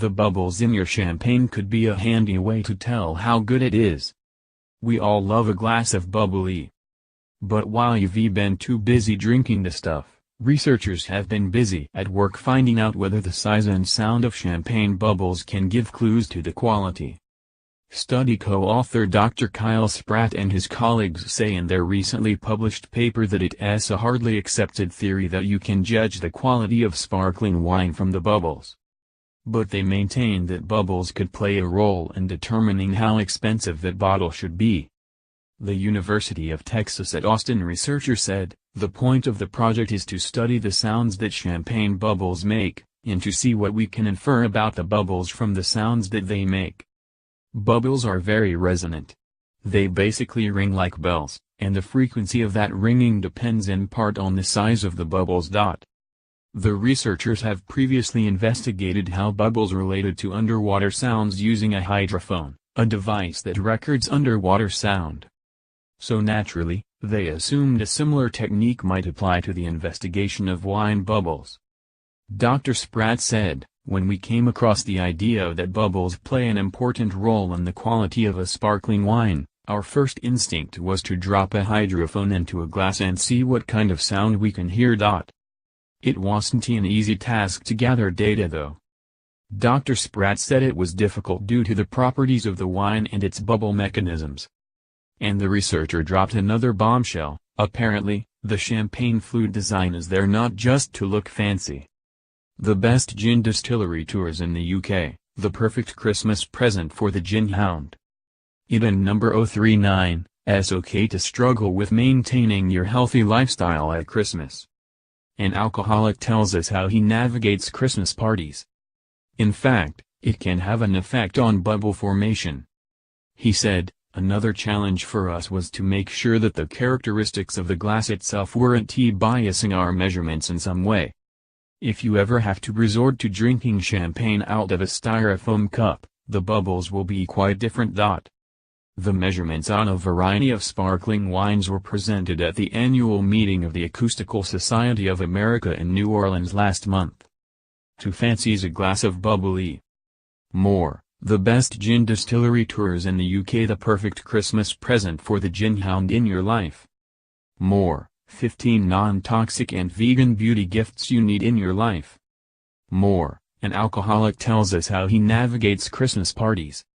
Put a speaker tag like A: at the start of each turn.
A: The bubbles in your champagne could be a handy way to tell how good it is. We all love a glass of bubbly. But while you've been too busy drinking the stuff, researchers have been busy at work finding out whether the size and sound of champagne bubbles can give clues to the quality. Study co-author Dr. Kyle Spratt and his colleagues say in their recently published paper that it's a hardly accepted theory that you can judge the quality of sparkling wine from the bubbles. But they maintain that bubbles could play a role in determining how expensive that bottle should be. The University of Texas at Austin researcher said, "The point of the project is to study the sounds that champagne bubbles make, and to see what we can infer about the bubbles from the sounds that they make." Bubbles are very resonant. They basically ring like bells, and the frequency of that ringing depends in part on the size of the bubbles. The researchers have previously investigated how bubbles related to underwater sounds using a hydrophone, a device that records underwater sound. So naturally, they assumed a similar technique might apply to the investigation of wine bubbles. Dr. Spratt said, "When we came across the idea that bubbles play an important role in the quality of a sparkling wine, our first instinct was to drop a hydrophone into a glass and see what kind of sound we can hear. It wasn't an easy task to gather data though." Dr. Spratt said it was difficult due to the properties of the wine and its bubble mechanisms. And the researcher dropped another bombshell: apparently, the champagne flute design is there not just to look fancy. The best gin distillery tours in the UK, the perfect Christmas present for the gin hound. It and number 039, it's okay to struggle with maintaining your healthy lifestyle at Christmas. An alcoholic tells us how he navigates Christmas parties. In fact, it can have an effect on bubble formation. He said, "Another challenge for us was to make sure that the characteristics of the glass itself weren't biasing our measurements in some way. If you ever have to resort to drinking champagne out of a styrofoam cup, the bubbles will be quite different. The measurements on a variety of sparkling wines were presented at the annual meeting of the Acoustical Society of America in New Orleans last month. Who fancies a glass of bubbly? More, the best gin distillery tours in the UK, the perfect Christmas present for the gin hound in your life. More, 15 non-toxic and vegan beauty gifts you need in your life. More, an alcoholic tells us how he navigates Christmas parties.